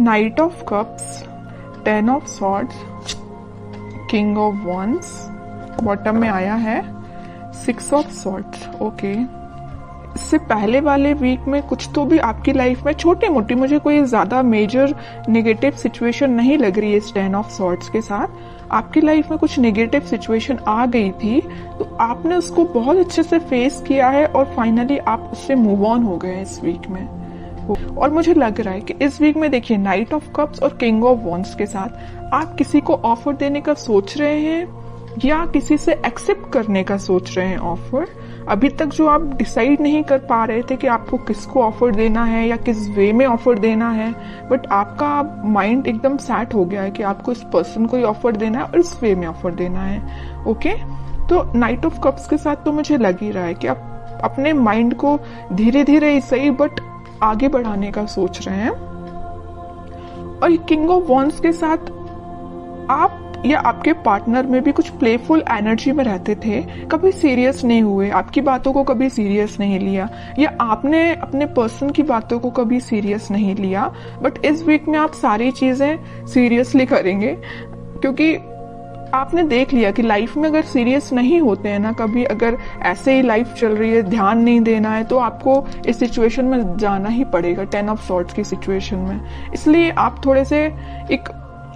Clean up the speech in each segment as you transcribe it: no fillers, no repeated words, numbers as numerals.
Night of cups, 10 of swords, king of wands, bottom में आया है 6 ऑफ सॉर्ड्स। ओके, इससे पहले वाले वीक में कुछ तो भी आपकी लाइफ में छोटी मोटी, मुझे कोई ज्यादा मेजर नेगेटिव सिचुएशन नहीं लग रही है इस 10 ऑफ सॉर्ड्स के साथ। आपकी लाइफ में कुछ नेगेटिव सिचुएशन आ गई थी तो आपने उसको बहुत अच्छे से फेस किया है और फाइनली आप उससे मूव ऑन हो गए इस वीक में। और मुझे लग रहा है कि इस वीक में देखिए नाइट ऑफ कप्स और किंग ऑफ वॉन्ड्स के साथ आप किसी को ऑफर देने का सोच रहे हैं या किसी से एक्सेप्ट करने का सोच रहे हैं ऑफर। अभी तक जो आप डिसाइड नहीं कर पा रहे थे कि आपको किसको ऑफर देना है या किस वे में ऑफर देना है, बट आपका माइंड एकदम सेट हो गया है कि आपको इस पर्सन को ही ऑफर देना है और इस वे में ऑफर देना है। ओके, तो नाइट ऑफ कप्स के साथ तो मुझे लग ही रहा है कि आप अपने माइंड को धीरे धीरे ही सही बट आगे बढ़ाने का सोच रहे हैं। और किंग ऑफ वॉन्ड्स के साथ आप या आपके पार्टनर में भी कुछ प्लेफुल एनर्जी में रहते थे, कभी सीरियस नहीं हुए, आपकी बातों को कभी सीरियस नहीं लिया या आपने अपने पर्सन की बातों को कभी सीरियस नहीं लिया। बट इस वीक में आप सारी चीजें सीरियसली करेंगे क्योंकि आपने देख लिया कि लाइफ में अगर सीरियस नहीं होते हैं ना, कभी अगर ऐसे ही लाइफ चल रही है, ध्यान नहीं देना है, तो आपको इस सिचुएशन में जाना ही पड़ेगा, 10 ऑफ सॉर्ड्स की सिचुएशन में। इसलिए आप थोड़े से एक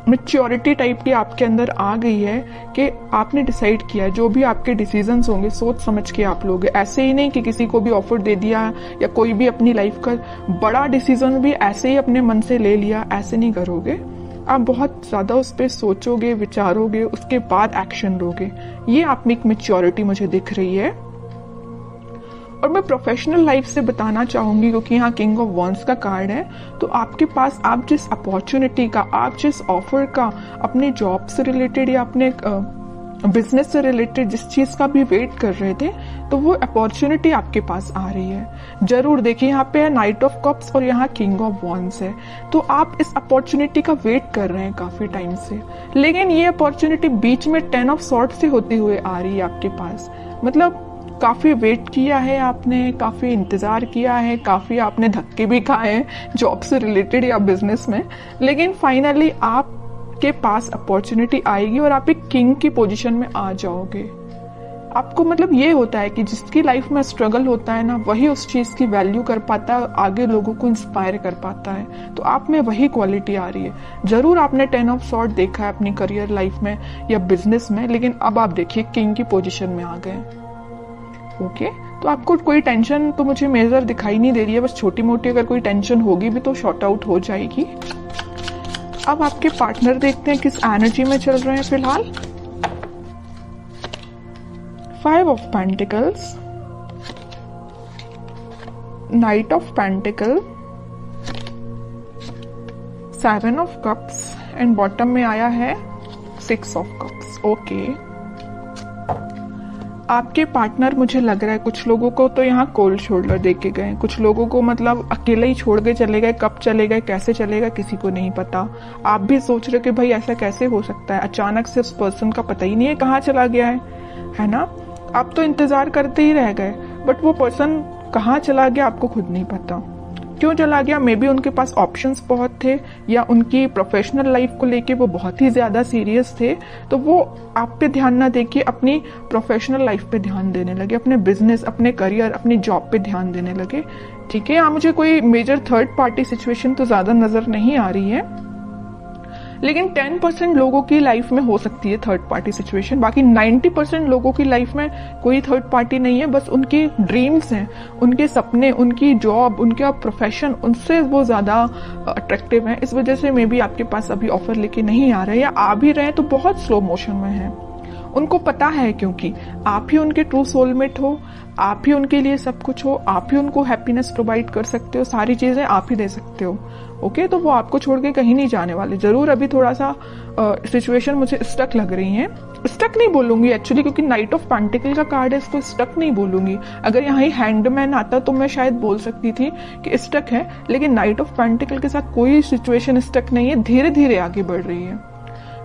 मैच्योरिटी टाइप की आपके अंदर आ गई है कि आपने डिसाइड किया जो भी आपके डिसीजंस होंगे सोच समझ के आप लोगे। ऐसे ही नहीं कि किसी को भी ऑफर दे दिया या कोई भी अपनी लाइफ का बड़ा डिसीजन भी ऐसे ही अपने मन से ले लिया, ऐसे नहीं करोगे। आप बहुत ज्यादा उस पर सोचोगे, विचारोगे, उसके बाद एक्शन लोगे। ये आप में एक मैच्योरिटी मुझे दिख रही है। और मैं प्रोफेशनल लाइफ से बताना चाहूंगी क्योंकि यहाँ किंग ऑफ वॉन्ड्स का कार्ड है, तो आपके पास आप जिस अपॉर्चुनिटी का, आप जिस ऑफर का, अपने जॉब से रिलेटेड या अपने बिजनेस से रिलेटेड जिस चीज का भी वेट कर रहे थे, तो वो अपॉर्चुनिटी आपके पास आ रही है। जरूर देखिए, यहाँ पे है नाइट ऑफ कप्स और यहाँ किंग ऑफ वॉन्ड्स है, तो आप इस अपॉर्चुनिटी का वेट कर रहे हैं काफी टाइम से, लेकिन ये अपॉर्चुनिटी बीच में 10 ऑफ सॉर्ड्स से होती हुए आ रही है आपके पास। मतलब काफी वेट किया है आपने, काफी इंतजार किया है, काफी आपने धक्के भी खाए हैं जॉब से रिलेटेड या बिजनेस में, लेकिन फाइनली आपके पास अपॉर्चुनिटी आएगी और आप एक किंग की पोजीशन में आ जाओगे। आपको मतलब ये होता है कि जिसकी लाइफ में स्ट्रगल होता है ना, वही उस चीज की वैल्यू कर पाता है, आगे लोगों को इंस्पायर कर पाता है। तो आप में वही क्वालिटी आ रही है। जरूर आपने 10 ऑफ सॉर्ड देखा है अपनी करियर लाइफ में या बिजनेस में, लेकिन अब आप देखिए किंग की पोजीशन में आ गए। ओके, तो आपको कोई टेंशन तो मुझे मेजर दिखाई नहीं दे रही है, बस छोटी मोटी अगर कोई टेंशन होगी भी तो शॉर्ट आउट हो जाएगी। अब आपके पार्टनर देखते हैं किस एनर्जी में चल रहे हैं फिलहाल। 5 of pentacles, night of pentacle, 7 of cups and bottom में आया है 6 ऑफ कप्स। ओके, आपके पार्टनर मुझे लग रहा है कुछ लोगों को तो यहाँ कोल्ड शोल्डर दे के गए, कुछ लोगों को मतलब अकेले ही छोड़ के चले गए। कब चले गए, कैसे चले गए, किसी को नहीं पता। आप भी सोच रहे हो कि भाई ऐसा कैसे हो सकता है, अचानक से उस पर्सन का पता ही नहीं है कहाँ चला गया है ना। आप तो इंतजार करते ही रह गए, बट वो पर्सन कहाँ चला गया आपको खुद नहीं पता। क्यों चला गया, मे बी उनके पास ऑप्शंस बहुत थे या उनकी प्रोफेशनल लाइफ को लेके वो बहुत ही ज्यादा सीरियस थे, तो वो आप पे ध्यान ना देके अपनी प्रोफेशनल लाइफ पे ध्यान देने लगे, अपने बिजनेस, अपने करियर, अपनी जॉब पे ध्यान देने लगे। ठीक है, यहाँ मुझे कोई मेजर थर्ड पार्टी सिचुएशन तो ज्यादा नजर नहीं आ रही है, लेकिन 10% लोगों की लाइफ में हो सकती है थर्ड पार्टी सिचुएशन। बाकी 90% लोगों की लाइफ में कोई थर्ड पार्टी नहीं है, बस उनकी ड्रीम्स हैं, उनके सपने, उनकी जॉब, उनका प्रोफेशन, उनसे वो ज्यादा अट्रैक्टिव है। इस वजह से मे बी आपके पास अभी ऑफर लेके नहीं आ रहे, या आ भी रहे तो बहुत स्लो मोशन में है। उनको पता है क्योंकि आप ही उनके ट्रू सोलमेट हो, आप ही उनके लिए सब कुछ हो, आप ही उनको हैप्पीनेस प्रोवाइड कर सकते हो, सारी चीजें आप ही दे सकते हो। ओके, तो वो आपको छोड़ के कहीं नहीं जाने वाले। जरूर अभी थोड़ा सा सिचुएशन मुझे स्टक लग रही है। स्टक नहीं बोलूंगी एक्चुअली, क्योंकि नाइट ऑफ पेंटिकल का कार्ड है, इसको स्टक नहीं बोलूंगी। अगर यहाँ ही हैंडमैन आता तो मैं शायद बोल सकती थी कि स्टक है, लेकिन नाइट ऑफ पेंटिकल के साथ कोई सिचुएशन स्टक नहीं है, धीरे धीरे आगे बढ़ रही है।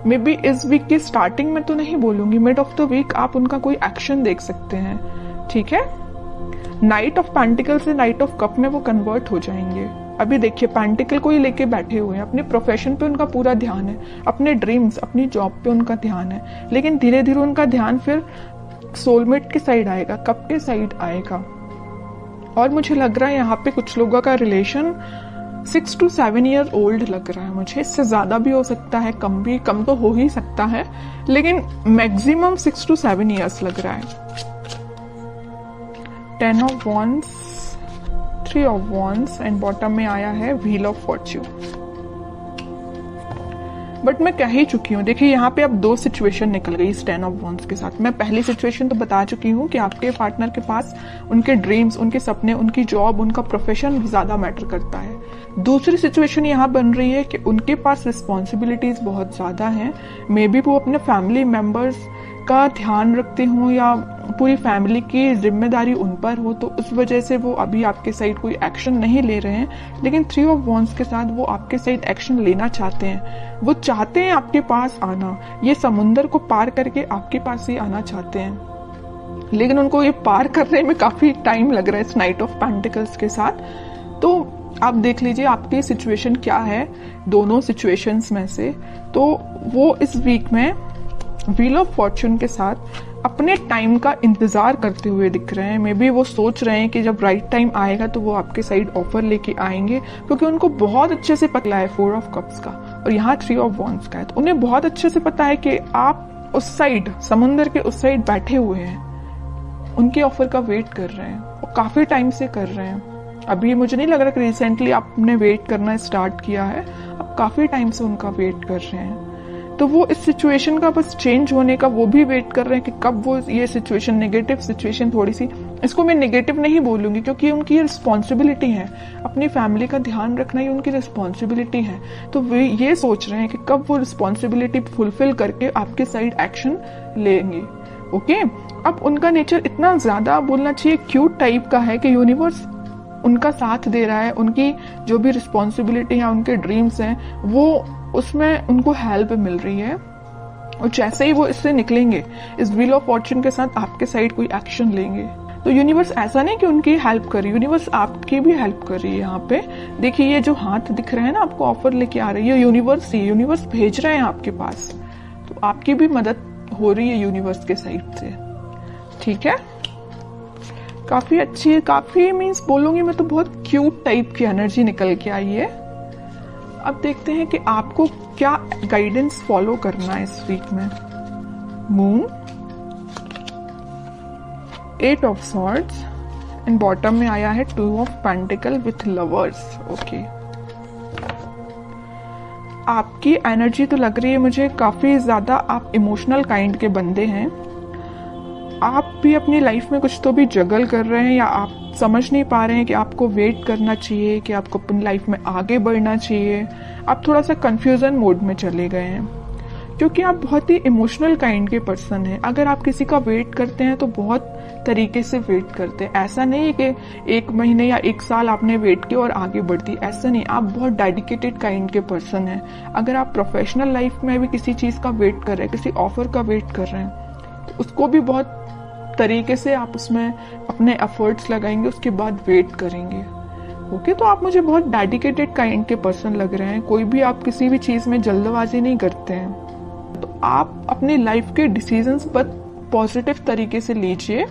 मे बी इस वीक की स्टार्टिंग में तो नहीं बोलूंगी, मिड ऑफ द वीक आप उनका कोई एक्शन देख सकते हैं। ठीक है, नाइट ऑफ पेंटिकल से नाइट ऑफ कप में वो कन्वर्ट हो जाएंगे। अभी देखिए पेंटिकल को ही लेके बैठे हुए हैं, अपने प्रोफेशन पे उनका पूरा ध्यान है, अपने ड्रीम्स, अपनी जॉब पे उनका ध्यान है, लेकिन धीरे धीरे उनका ध्यान फिर सोलमेट के साइड आएगा, कब के साइड आएगा। और मुझे लग रहा है यहाँ पे कुछ लोगों का रिलेशन 6 to 7 ईयर ओल्ड लग रहा है मुझे, इससे ज्यादा भी हो सकता है, कम तो हो ही सकता है, लेकिन मैक्सिमम 6 to 7 ईयर्स लग रहा है। 10 of Wands, 3 of Wands and bottom में आया है व्हील ऑफ फॉर्च्यून। बट मैं कह ही चुकी हूँ, देखिए यहाँ पे अब 2 सिचुएशन निकल गई इस 10 ऑफ वॉन्ड्स के साथ। मैं पहली सिचुएशन तो बता चुकी हूँ कि आपके पार्टनर के पास उनके ड्रीम्स, उनके सपने, उनकी जॉब, उनका प्रोफेशन ज्यादा मैटर करता है। दूसरी सिचुएशन यहाँ बन रही है कि उनके पास रिस्पॉन्सिबिलिटीज बहुत ज्यादा हैं, मे बी वो अपने फैमिली मेंबर्स का ध्यान रखते हों या पूरी फैमिली की जिम्मेदारी उन पर हो, तो उस वजह से वो अभी आपके साइड कोई एक्शन नहीं ले रहे हैं। लेकिन 3 ऑफ वॉन्ड्स के साथ वो आपके साइड एक्शन लेना चाहते हैं, वो चाहते हैं आपके पास आना, ये समुंदर को पार करके आपके पास ही आना चाहते हैं, लेकिन उनको ये पार करने में काफी टाइम लग रहा है इस नाइट ऑफ पेंटिकल्स के साथ। तो आप देख लीजिए आपकी सिचुएशन क्या है दोनों सिचुएशंस में से। तो वो इस वीक में व्हील ऑफ फॉर्च्यून के साथ अपने टाइम का इंतजार करते हुए दिख रहे हैं। मे बी वो सोच रहे हैं कि जब राइट टाइम आएगा तो वो आपके साइड ऑफर लेके आएंगे, क्योंकि उनको बहुत अच्छे से पता है 4 ऑफ कप्स का और यहाँ 3 ऑफ वॉन्ड्स का है। तो उन्हें बहुत अच्छे से पता है कि आप उस साइड, समुंदर के उस साइड बैठे हुए हैं, उनके ऑफर का वेट कर रहे हैं और काफी टाइम से कर रहे हैं। अभी मुझे नहीं लग रहा कि रिसेंटली आपने वेट करना स्टार्ट किया है, आप काफी टाइम से उनका वेट कर रहे हैं। तो वो इस सिचुएशन का बस चेंज होने का वो भी वेट कर रहे हैं कि कब वो ये सिचुएशन, नेगेटिव सिचुएशन, थोड़ी सी, इसको मैं नेगेटिव नहीं बोलूंगी क्योंकि उनकी रिस्पॉन्सिबिलिटी है, अपनी फैमिली का ध्यान रखना ही उनकी रिस्पॉन्सिबिलिटी है। तो वे ये सोच रहे हैं कि कब वो रिस्पॉन्सिबिलिटी फुलफिल करके आपके साइड एक्शन लेंगे। ओके, अब उनका नेचर इतना ज्यादा बोलना चाहिए क्यूट टाइप का है कि यूनिवर्स उनका साथ दे रहा है, उनकी जो भी रिस्पॉन्सिबिलिटी है, उनके ड्रीम्स हैं, वो उसमें उनको हेल्प मिल रही है। और जैसे ही वो इससे निकलेंगे, इस व्हील ऑफ फॉर्च्यून के साथ आपके साइड कोई एक्शन लेंगे, तो यूनिवर्स ऐसा नहीं कि उनकी हेल्प कर रही है, यूनिवर्स आपकी भी हेल्प कर रही है। यहाँ पे देखिए ये जो हाथ दिख रहे हैं ना, आपको ऑफर लेके आ रही है यूनिवर्स ही, यूनिवर्स भेज रहे हैं आपके पास, तो आपकी भी मदद हो रही है यूनिवर्स के साइड से। ठीक है, काफी अच्छी है, काफी मीन्स बोलूंगी मैं तो बहुत क्यूट टाइप की एनर्जी निकल के आई है। अब देखते हैं कि आपको क्या गाइडेंस फॉलो करना है इस वीक में। Moon, 8 of swords and bottom में आया है 2 of pentacle with lovers. Okay, आपकी एनर्जी तो लग रही है मुझे काफी ज्यादा आप इमोशनल काइंड के बंदे हैं। आप भी अपनी लाइफ में कुछ तो भी जगल कर रहे हैं, या आप समझ नहीं पा रहे हैं कि आपको वेट करना चाहिए कि आपको अपनी लाइफ में आगे बढ़ना चाहिए। आप थोड़ा सा कंफ्यूजन मोड में चले गए हैं क्योंकि आप बहुत ही इमोशनल काइंड के पर्सन हैं। अगर आप किसी का वेट करते हैं तो बहुत तरीके से वेट करते हैं, ऐसा नहीं है कि 1 महीने या 1 साल आपने वेट किया और आगे बढ़ती, ऐसा नहीं। आप बहुत डेडिकेटेड काइंड के पर्सन हैं। अगर आप प्रोफेशनल लाइफ में भी किसी चीज का वेट कर रहे हैं, किसी ऑफर का वेट कर रहे हैं, तो उसको भी बहुत तरीके से आप उसमें अपने एफर्ट्स लगाएंगे, उसके बाद वेट करेंगे। ओके, तो आप मुझे बहुत डेडिकेटेड काइंड के पर्सन लग रहे हैं। कोई भी आप किसी भी चीज में जल्दबाजी नहीं करते हैं। तो आप अपनी लाइफ के डिसीजंस पर पॉजिटिव तरीके से लीजिए,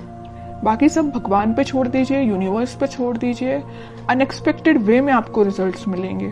बाकी सब भगवान पे छोड़ दीजिए, यूनिवर्स पे छोड़ दीजिए। अनएक्सपेक्टेड वे में आपको रिजल्ट्स मिलेंगे।